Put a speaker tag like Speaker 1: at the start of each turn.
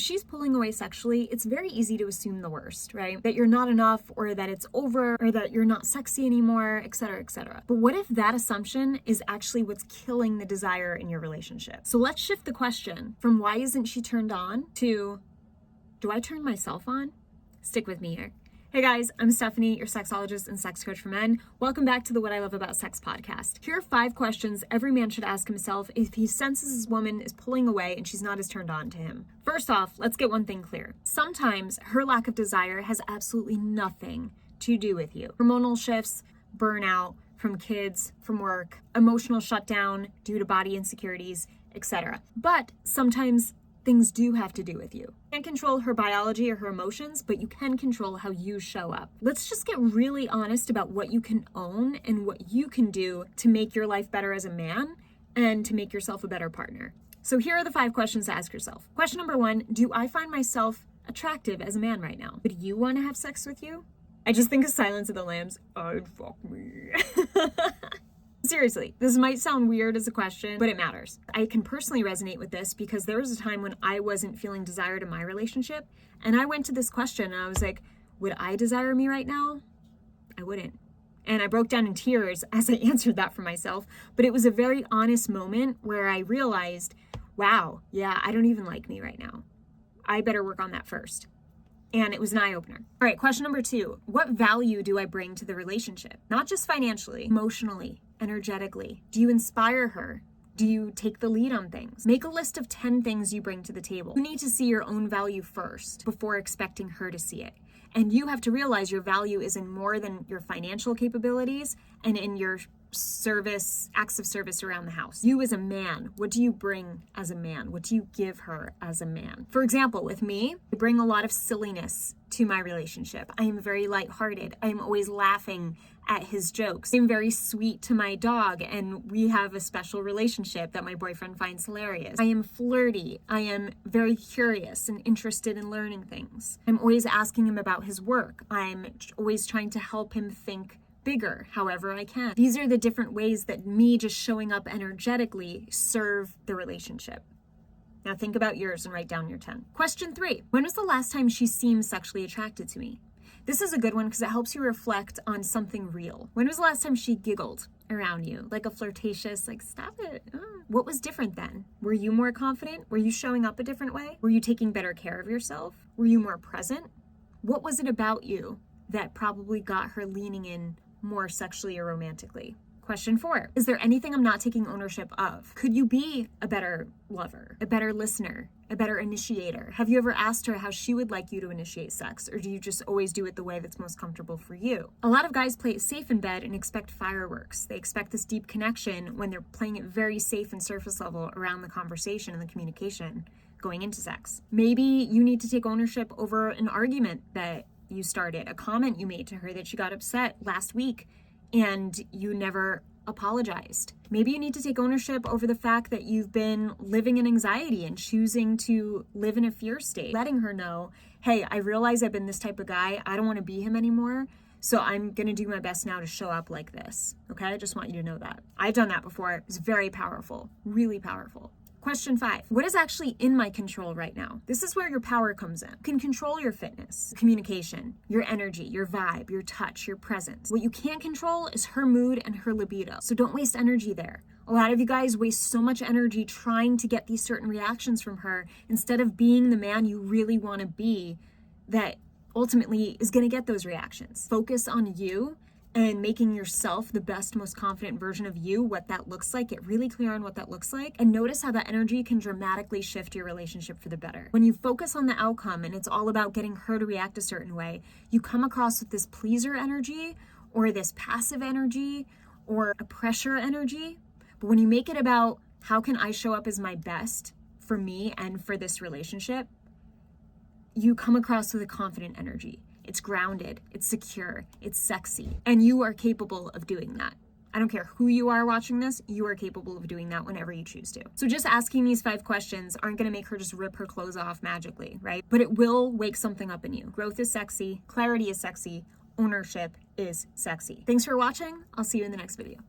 Speaker 1: she's pulling away sexually, it's very easy to assume the worst, right? That you're not enough, or that it's over, or that you're not sexy anymore, etc., etc. But what if that assumption is actually what's killing the desire in your relationship? So let's shift the question from why isn't she turned on to, do I turn myself on? Stick with me here. Hey guys, I'm Stephanie, your sexologist and sex coach for men. Welcome back to the What I Love About Sex podcast. Here are 5 questions every man should ask himself if he senses his woman is pulling away and she's not as turned on to him. First off, let's get one thing clear. Sometimes her lack of desire has absolutely nothing to do with you. Hormonal shifts, burnout from kids, from work, emotional shutdown due to body insecurities, etc. But sometimes things do have to do with you. You can't control her biology or her emotions, but you can control how you show up. Let's just get really honest about what you can own and what you can do to make your life better as a man and to make yourself a better partner. So here are the 5 questions to ask yourself. Question number 1, do I find myself attractive as a man right now? Would you want to have sex with you? I just think of Silence of the Lambs. I'd fuck me. Seriously, this might sound weird as a question, but it matters. I can personally resonate with this because there was a time when I wasn't feeling desired in my relationship, and I went to this question and I was like, would I desire me right now? I wouldn't. And I broke down in tears as I answered that for myself, but it was a very honest moment where I realized, wow, yeah, I don't even like me right now. I better work on that first. And it was an eye-opener. All right, question number 2. What value do I bring to the relationship? Not just financially, emotionally, energetically. Do you inspire her? Do you take the lead on things? Make a list of 10 things you bring to the table. You need to see your own value first before expecting her to see it. And you have to realize your value is in more than your financial capabilities and in your service, acts of service around the house. You as a man, what do you bring as a man? What do you give her as a man? For example, with me, I bring a lot of silliness to my relationship. I am very lighthearted. I am always laughing at his jokes. I'm very sweet to my dog, and we have a special relationship that my boyfriend finds hilarious. I am flirty. I am very curious and interested in learning things. I'm always asking him about his work. I'm always trying to help him think bigger however I can. These are the different ways that me just showing up energetically serve the relationship. Now think about yours and write down your 10. Question 3. When was the last time she seemed sexually attracted to me? This is a good one because it helps you reflect on something real. When was the last time she giggled around you? Like a flirtatious, like, stop it. What was different then? Were you more confident? Were you showing up a different way? Were you taking better care of yourself? Were you more present? What was it about you that probably got her leaning in more sexually or romantically? Question 4. Is there anything I'm not taking ownership of? Could you be a better lover, a better listener, a better initiator? Have you ever asked her how she would like you to initiate sex, or do you just always do it the way that's most comfortable for you? A lot of guys play it safe in bed and expect fireworks. They expect this deep connection when they're playing it very safe and surface level around the conversation and the communication going into sex. Maybe you need to take ownership over an argument that you started, a comment you made to her that she got upset last week and you never apologized. Maybe you need to take ownership over the fact that you've been living in anxiety and choosing to live in a fear state. Letting her know, hey, I realize I've been this type of guy. I don't want to be him anymore. So I'm going to do my best now to show up like this. Okay? I just want you to know that. I've done that before. It was very powerful, really powerful. Question 5, what is actually in my control right now? This is where your power comes in. You can control your fitness, communication, your energy, your vibe, your touch, your presence. What you can't control is her mood and her libido. So don't waste energy there. A lot of you guys waste so much energy trying to get these certain reactions from her instead of being the man you really want to be that ultimately is going to get those reactions. Focus on you and making yourself the best, most confident version of you, what that looks like. Get really clear on what that looks like. And notice how that energy can dramatically shift your relationship for the better. When you focus on the outcome and it's all about getting her to react a certain way, you come across with this pleaser energy or this passive energy or a pressure energy. But when you make it about how can I show up as my best for me and for this relationship, you come across with a confident energy. It's grounded, it's secure, it's sexy, and you are capable of doing that. I don't care who you are watching this, you are capable of doing that whenever you choose to. So just asking these 5 questions aren't gonna make her just rip her clothes off magically, right? But it will wake something up in you. Growth is sexy, clarity is sexy, ownership is sexy. Thanks for watching. I'll see you in the next video.